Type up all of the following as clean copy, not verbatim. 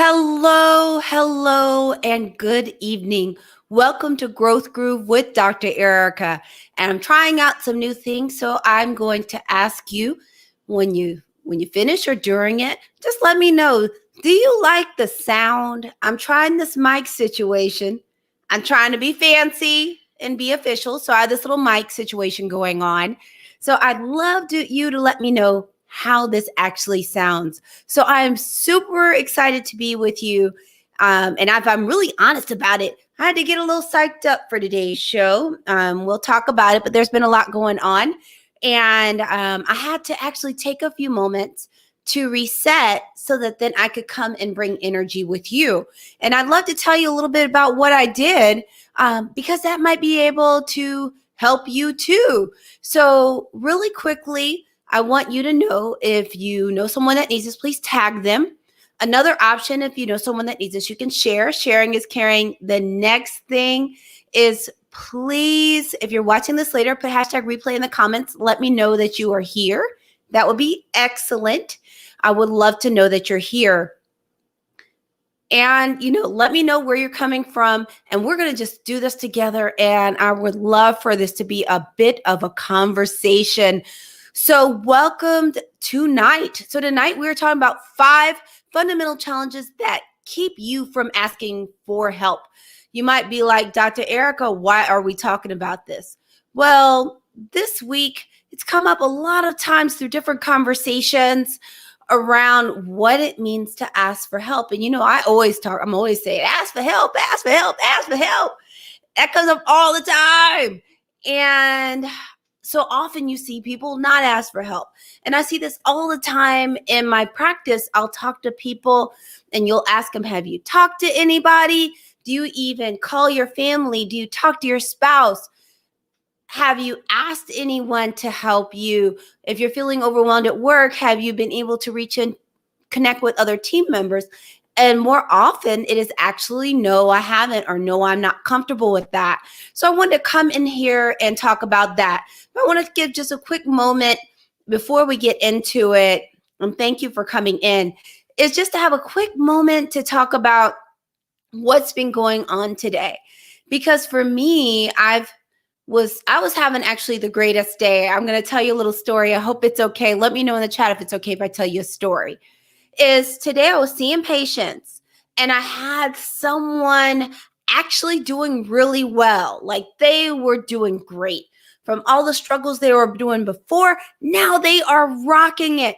Hello, and good evening. Welcome to Growth Groove with Dr. Erica. And I'm trying out some new things, so I'm going to ask you when you finish or during it, just let me know. Do you like the sound? I'm trying this mic situation. I'm trying to be fancy and be official, so I have this little mic situation going on. So I'd love you to let me know how this actually sounds. So I'm super excited to be with you. And if I'm really honest about it, I had to get a little psyched up for today's show. We'll talk about it, but there's been a lot going on. And I had to actually take a few moments to reset so that then I could come and bring energy with you. And I'd love to tell you a little bit about what I did because that might be able to help you too. So, really quickly, I want you to know if you know someone that needs this, please tag them. Another option, if you know someone that needs this, you can share. Sharing is caring. The next thing is please, if you're watching this later, put hashtag replay in the comments. Let me know that you are here. That would be excellent. I would love to know that you're here. And, let me know where you're coming from. And we're going to just do this together. And I would love for this to be a bit of a conversation. So welcome tonight. So tonight we're talking about 5 fundamental challenges that keep you from asking for help. You might be like, Dr. Erica, why are we talking about this? Well, this week it's come up a lot of times through different conversations around what it means to ask for help. And I'm always saying, ask for help, ask for help, ask for help. That comes up all the time. And so often you see people not ask for help. And I see this all the time in my practice. I'll talk to people and you'll ask them, have you talked to anybody? Do you even call your family? Do you talk to your spouse? Have you asked anyone to help you? If you're feeling overwhelmed at work, have you been able to reach and connect with other team members? And more often it is actually, no, I haven't, or no, I'm not comfortable with that. So I wanted to come in here and talk about that. But I want to give just a quick moment before we get into it. And thank you for coming in. Is just to have a quick moment to talk about what's been going on today. Because for me, I was having actually the greatest day. I'm going to tell you a little story. I hope it's okay. Let me know in the chat if it's okay if I tell you a story. Is today I was seeing patients and I had someone actually doing really well. Like they were doing great. From all the struggles they were doing before, now they are rocking it.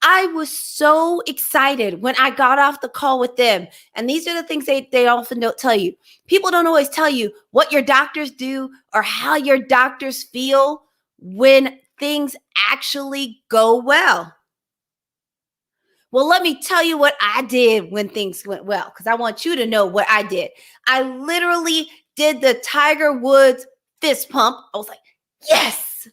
I was so excited when I got off the call with them. And these are the things they often don't tell you. People don't always tell you what your doctors do or how your doctors feel when things actually go well. Well, let me tell you what I did when things went well, because I want you to know what I did. I literally did the Tiger Woods fist pump. I was like, yes,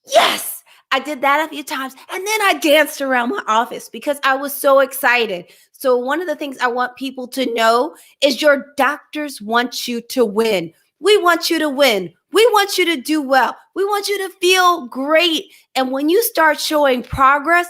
yes. I did that a few times. And then I danced around my office because I was so excited. So one of the things I want people to know is your doctors want you to win. We want you to win. We want you to do well. We want you to feel great. And when you start showing progress,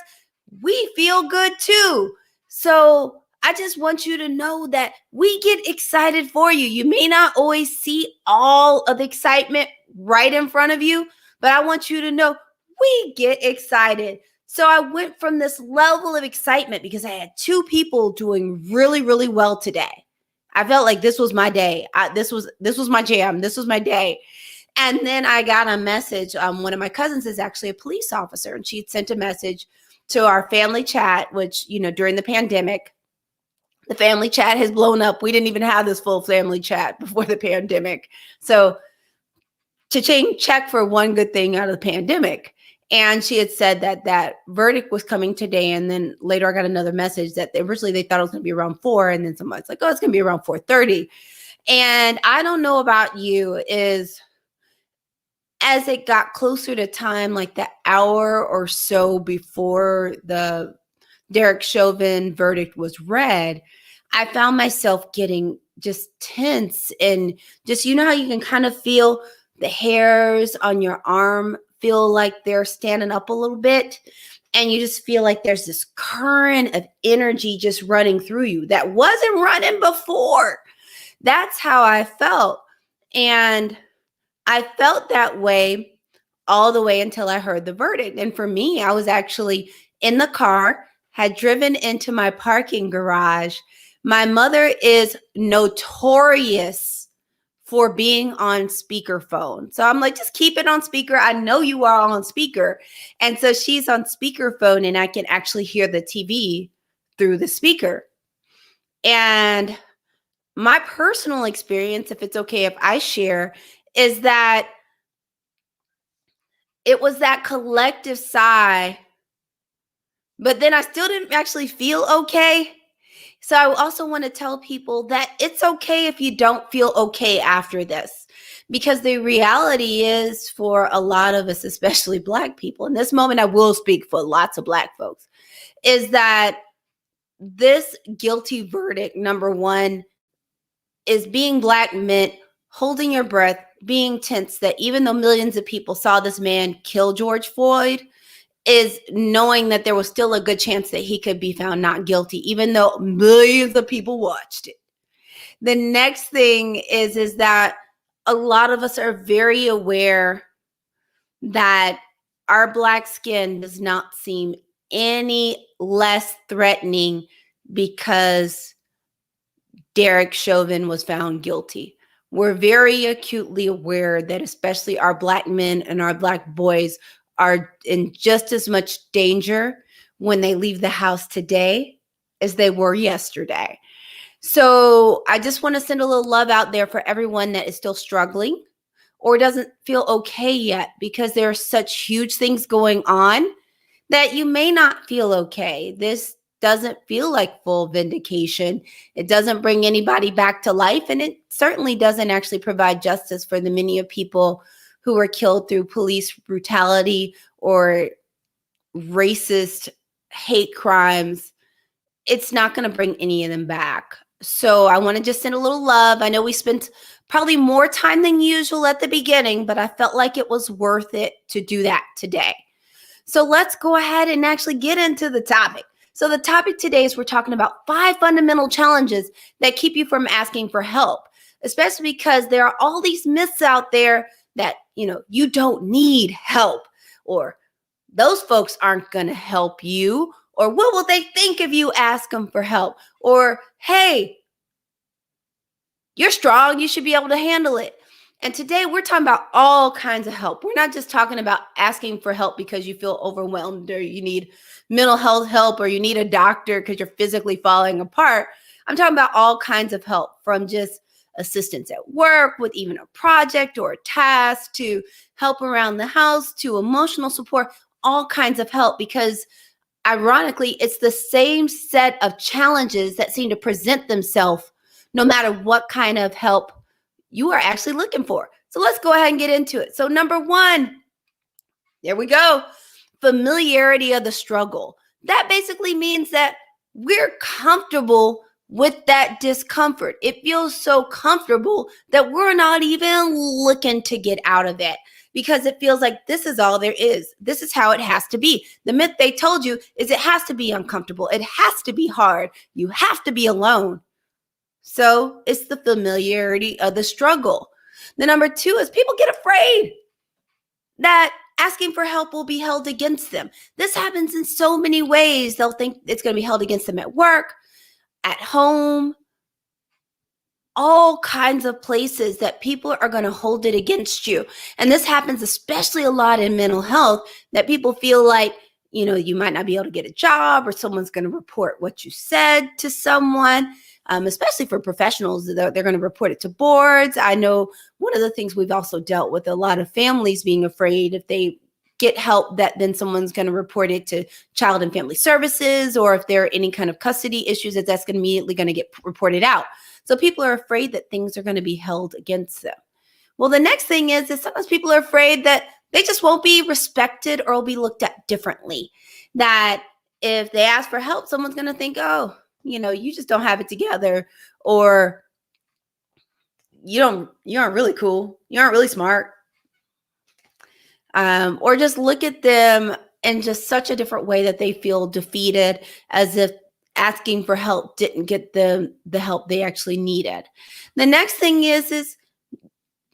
we feel good too. So I just want you to know that we get excited for you. You may not always see all of the excitement right in front of you, but I want you to know we get excited. So I went from this level of excitement because I had 2 people doing really, really well today. I felt like this was my day. This was my jam. This was my day. And then I got a message. One of my cousins is actually a police officer, and she had sent a message to our family chat, which, during the pandemic, the family chat has blown up. We didn't even have this full family chat before the pandemic. So cha-ching, check for one good thing out of the pandemic. And she had said that verdict was coming today. And then later I got another message that originally they thought it was going to be around 4. And then somebody's like, oh, it's going to be around 4:30. And I don't know about you, is as it got closer to time, like the hour or so before the Derek Chauvin verdict was read, I found myself getting just tense and just, how you can kind of feel the hairs on your arm feel like they're standing up a little bit. and you just feel like there's this current of energy just running through you that wasn't running before. That's how I felt. And I felt that way all the way until I heard the verdict. And for me, I was actually in the car, had driven into my parking garage. My mother is notorious for being on speakerphone. So I'm like, just keep it on speaker. I know you are on speaker. And so she's on speakerphone and I can actually hear the TV through the speaker. And my personal experience, if it's okay if I share, is that it was that collective sigh, but then I still didn't actually feel okay. So I also want to tell people that it's okay if you don't feel okay after this, because the reality is for a lot of us, especially Black people, in this moment, I will speak for lots of Black folks, is that this guilty verdict, number one, is being Black meant holding your breath, being tense, that even though millions of people saw this man kill George Floyd, is knowing that there was still a good chance that he could be found not guilty, even though millions of people watched it. The next thing is that a lot of us are very aware that our Black skin does not seem any less threatening because Derek Chauvin was found guilty. We're very acutely aware that especially our Black men and our Black boys are in just as much danger when they leave the house today as they were yesterday. So I just want to send a little love out there for everyone that is still struggling or doesn't feel okay yet, because there are such huge things going on that you may not feel okay. This doesn't feel like full vindication. It doesn't bring anybody back to life, and it certainly doesn't actually provide justice for the many of people who were killed through police brutality or racist hate crimes. It's not going to bring any of them back. So I want to just send a little love. I know we spent probably more time than usual at the beginning, but I felt like it was worth it to do that today. So let's go ahead and actually get into the topic. So the topic today is we're talking about 5 fundamental challenges that keep you from asking for help, especially because there are all these myths out there that, you don't need help, or those folks aren't going to help you, or what will they think if you ask them for help, or hey, you're strong, you should be able to handle it. And today we're talking about all kinds of help. We're not just talking about asking for help because you feel overwhelmed or you need mental health help or you need a doctor because you're physically falling apart. I'm talking about all kinds of help, from just assistance at work with even a project or a task, to help around the house, to emotional support, all kinds of help, because ironically, it's the same set of challenges that seem to present themselves no matter what kind of help you are actually looking for. So let's go ahead and get into it. So number one, there we go. Familiarity of the struggle. That basically means that we're comfortable with that discomfort. It feels so comfortable that we're not even looking to get out of it, because it feels like this is all there is. This is how it has to be. The myth they told you is it has to be uncomfortable. It has to be hard. You have to be alone. So it's the familiarity of the struggle. The number two is people get afraid that asking for help will be held against them. This happens in so many ways. They'll think it's going to be held against them at work, at home, all kinds of places that people are going to hold it against you. And this happens especially a lot in mental health, that people feel like, you might not be able to get a job, or someone's going to report what you said to someone. Especially for professionals, they're going to report it to boards. I know one of the things we've also dealt with, a lot of families being afraid if they get help that then someone's going to report it to Child and Family Services, or if there are any kind of custody issues, that's immediately going to get reported out. So people are afraid that things are going to be held against them. Well, the next thing is that sometimes people are afraid that they just won't be respected or will be looked at differently. That if they ask for help, someone's going to think, oh, you just don't have it together, or you aren't really cool. You aren't really smart. Or just look at them in just such a different way that they feel defeated, as if asking for help didn't get them the help they actually needed. The next thing is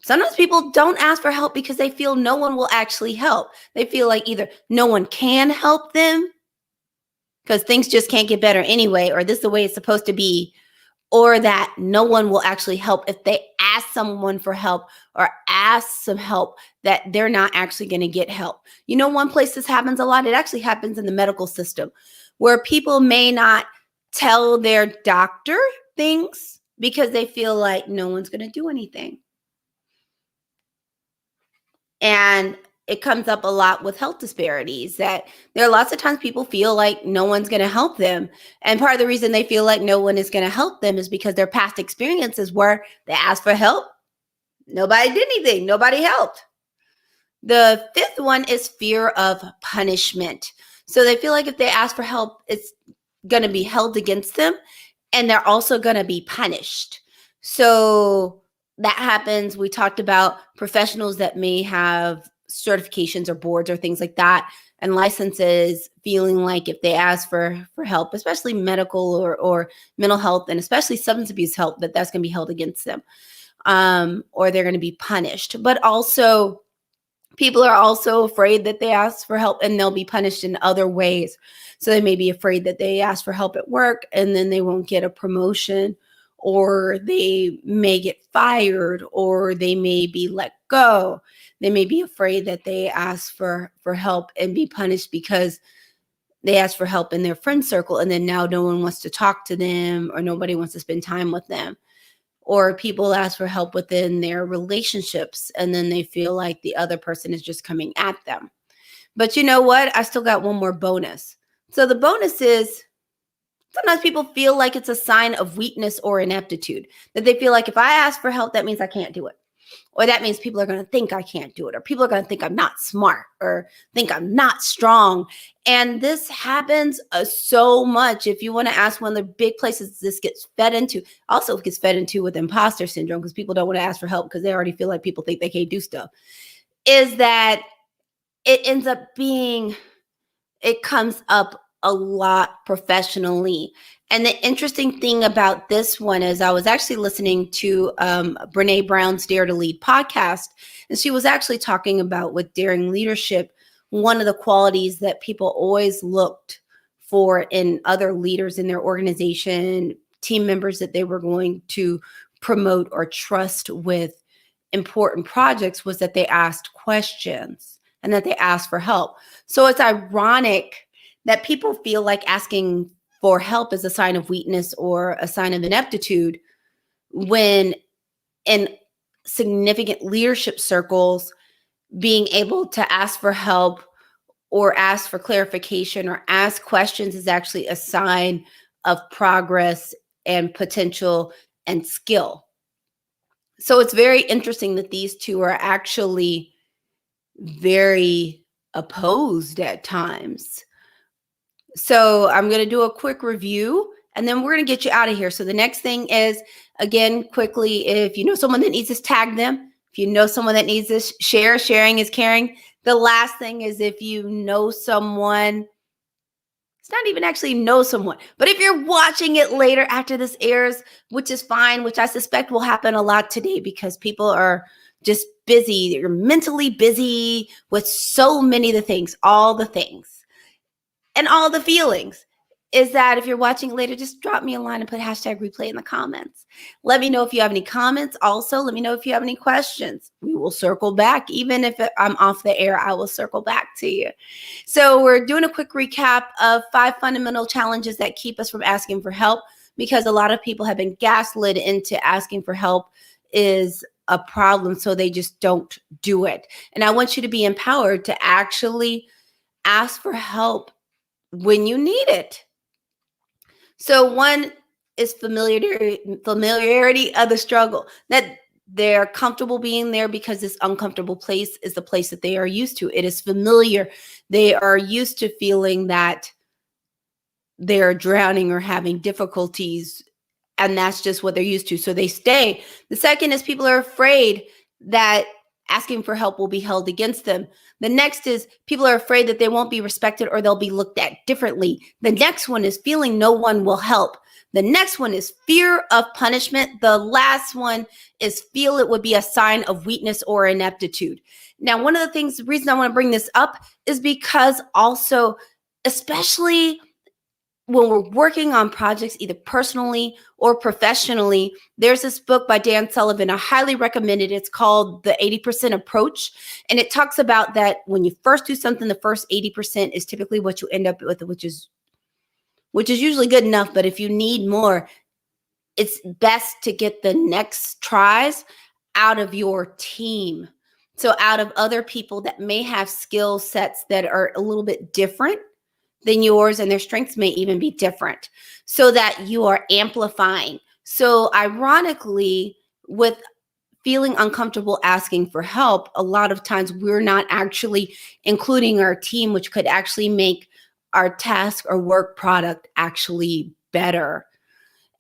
sometimes people don't ask for help because they feel no one will actually help. They feel like either no one can help them because things just can't get better anyway, or this is the way it's supposed to be, or that no one will actually help if they ask someone for help or ask some help, that they're not actually going to get help. You know, one place this happens a lot, it actually happens in the medical system, where people may not tell their doctor things because they feel like no one's going to do anything. And it comes up a lot with health disparities, that there are lots of times people feel like no one's going to help them. And part of the reason they feel like no one is going to help them is because their past experiences where they asked for help, nobody did anything, nobody helped. The fifth one is fear of punishment. So they feel like if they ask for help, it's going to be held against them, and they're also going to be punished. So that happens. We talked about professionals that may have certifications or boards or things like that, and licenses, feeling like if they ask for help, especially medical or mental health, and especially substance abuse help, that's going to be held against them, or they're going to be punished. But also, people are also afraid that they ask for help and they'll be punished in other ways. So they may be afraid that they ask for help at work and then they won't get a promotion, or they may get fired, or they may be let go. They may be afraid that they ask for help and be punished because they asked for help in their friend circle and then now no one wants to talk to them or nobody wants to spend time with them. Or people ask for help within their relationships and then they feel like the other person is just coming at them. But you know what? I still got one more bonus. So the bonus is sometimes people feel like it's a sign of weakness or ineptitude, that they feel like if I ask for help, that means I can't do it. Or that means people are going to think I can't do it, or people are going to think I'm not smart, or think I'm not strong. And this happens so much. If you want to ask, one of the big places this gets fed into, also gets fed into with imposter syndrome, because people don't want to ask for help because they already feel like people think they can't do stuff, is that it ends up being, it comes up a lot professionally. And the interesting thing about this one is I was actually listening to Brene Brown's Dare to Lead podcast, and she was actually talking about, with daring leadership, one of the qualities that people always looked for in other leaders in their organization, team members that they were going to promote or trust with important projects, was that they asked questions and that they asked for help. So it's ironic that people feel like asking for help is a sign of weakness or a sign of ineptitude, when in significant leadership circles, being able to ask for help or ask for clarification or ask questions is actually a sign of progress and potential and skill. So it's very interesting that these two are actually very opposed at times. So I'm going to do a quick review and then we're going to get you out of here. So the next thing is, again, quickly, if you know someone that needs this, tag them. If you know someone that needs this, share. Sharing is caring. The last thing is, if you know someone, it's not even actually know someone, but if you're watching it later after this airs, which is fine, which I suspect will happen a lot today because people are just busy. You're mentally busy with so many of the things, all the things. And all the feelings, is that if you're watching later, just drop me a line and put hashtag replay in the comments. Let me know if you have any comments. Also, let me know if you have any questions. We will circle back. Even if I'm off the air, I will circle back to you. So we're doing a quick recap of 5 fundamental challenges that keep us from asking for help, because a lot of people have been gaslit into asking for help is a problem, so they just don't do it. And I want you to be empowered to actually ask for help when you need it. So one is familiarity of the struggle, that they're comfortable being there because this uncomfortable place is the place that they are used to. It is familiar. They are used to feeling that they're drowning or having difficulties, and that's just what they're used to. So they stay. The second is people are afraid that asking for help will be held against them. The next is people are afraid that they won't be respected or they'll be looked at differently. The next one is feeling no one will help. The next one is fear of punishment. The last one is feel it would be a sign of weakness or ineptitude. Now, one of the things, the reason I want to bring this up is because also, especially when we're working on projects, either personally or professionally, there's this book by Dan Sullivan. I highly recommend it. It's called The 80% Approach. And it talks about that when you first do something, the first 80% is typically what you end up with, which is usually good enough. But if you need more, it's best to get the next tries out of your team. So out of other people that may have skill sets that are a little bit different than yours, and their strengths may even be different, so that you are amplifying. So ironically, with feeling uncomfortable asking for help, a lot of times we're not actually including our team, which could actually make our task or work product actually better.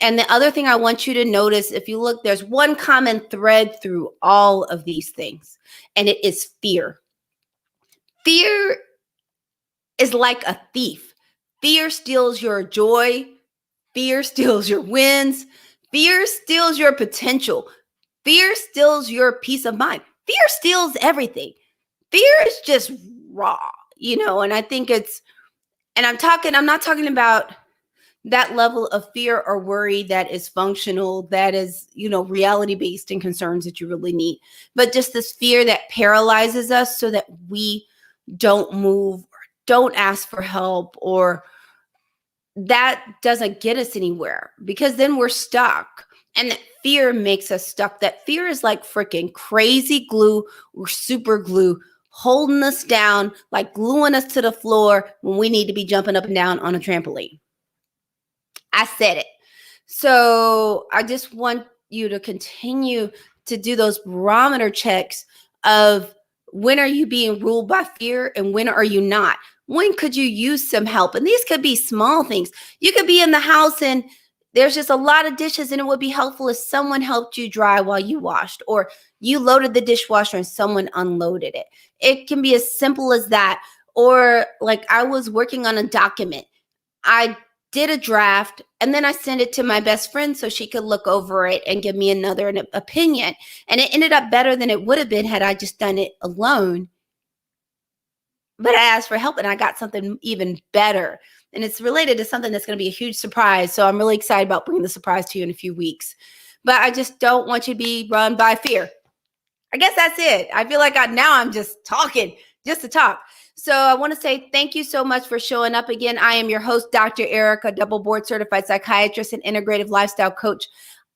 And the other thing I want you to notice, if you look, there's one common thread through all of these things, and it is fear. Fear is like a thief. Fear steals your joy. Fear steals your wins. Fear steals your potential. Fear steals your peace of mind. Fear steals everything. Fear is just raw, and I think I'm not talking about that level of fear or worry that is functional, that is, reality-based and concerns that you really need, but just this fear that paralyzes us so that we don't move, don't ask for help, or that doesn't get us anywhere, because then we're stuck. And that fear makes us stuck. That fear is like freaking crazy glue or super glue holding us down, like gluing us to the floor when we need to be jumping up and down on a trampoline. I said it. So I just want you to continue to do those barometer checks of when are you being ruled by fear and when are you not? When could you use some help? And these could be small things. You could be in the house and there's just a lot of dishes, and it would be helpful if someone helped you dry while you washed, or you loaded the dishwasher and someone unloaded it. It can be as simple as that. Or like I was working on a document. I did a draft and then I sent it to my best friend so she could look over it and give me another opinion. And it ended up better than it would have been had I just done it alone. But I asked for help and I got something even better. And it's related to something that's going to be a huge surprise. So I'm really excited about bringing the surprise to you in a few weeks. But I just don't want you to be run by fear. I guess that's it. I feel like I'm just talking just to talk. So I want to say thank you so much for showing up again. I am your host, Dr. Erica, double board certified psychiatrist and integrative lifestyle coach.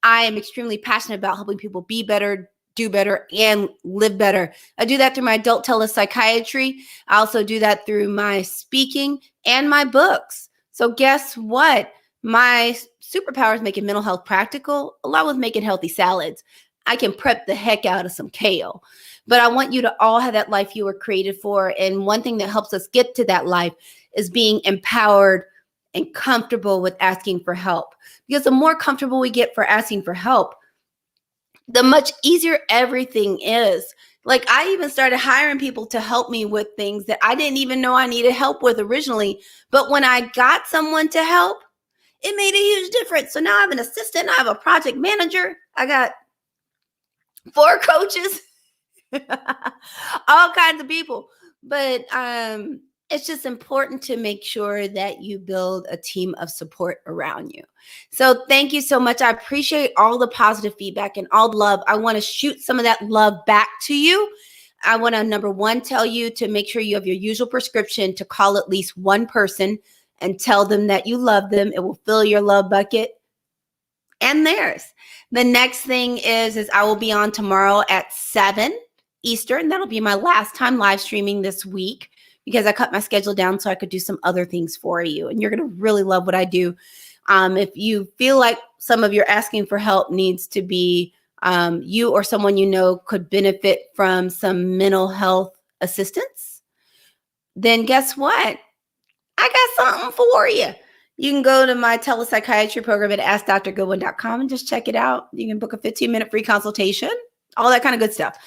I am extremely passionate about helping people be better, do better, and live better. I do that through my adult telepsychiatry. I also do that through my speaking and my books. So guess what? My superpower is making mental health practical, along with making healthy salads. I can prep the heck out of some kale. But I want you to all have that life you were created for. And one thing that helps us get to that life is being empowered and comfortable with asking for help. Because the more comfortable we get for asking for help, the much easier everything is. Like I even started hiring people to help me with things that I didn't even know I needed help with originally. But when I got someone to help, it made a huge difference. So now I have an assistant, I have a project manager, I got 4 coaches. All kinds of people. But it's just important to make sure that you build a team of support around you. So thank you so much. I appreciate all the positive feedback and all the love. I want to shoot some of that love back to you. I want to, number one, tell you to make sure you have your usual prescription to call at least one person and tell them that you love them. It will fill your love bucket and theirs. The next thing is I will be on tomorrow at 7 Eastern. That'll be my last time live streaming this week because I cut my schedule down so I could do some other things for you. And you're going to really love what I do. If you feel like some of your asking for help needs to be you or someone you know could benefit from some mental health assistance, then guess what? I got something for you. You can go to my telepsychiatry program at AskDrGoodwin.com and just check it out. You can book a 15-minute free consultation, all that kind of good stuff.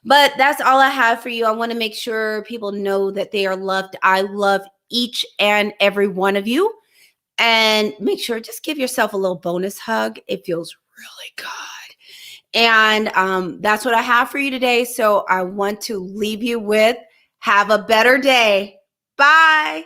But that's all I have for you. I want to make sure people know that they are loved. I love each and every one of you. And make sure just give yourself a little bonus hug. It feels really good. And that's what I have for you today. So I want to leave you with have a better day. Bye.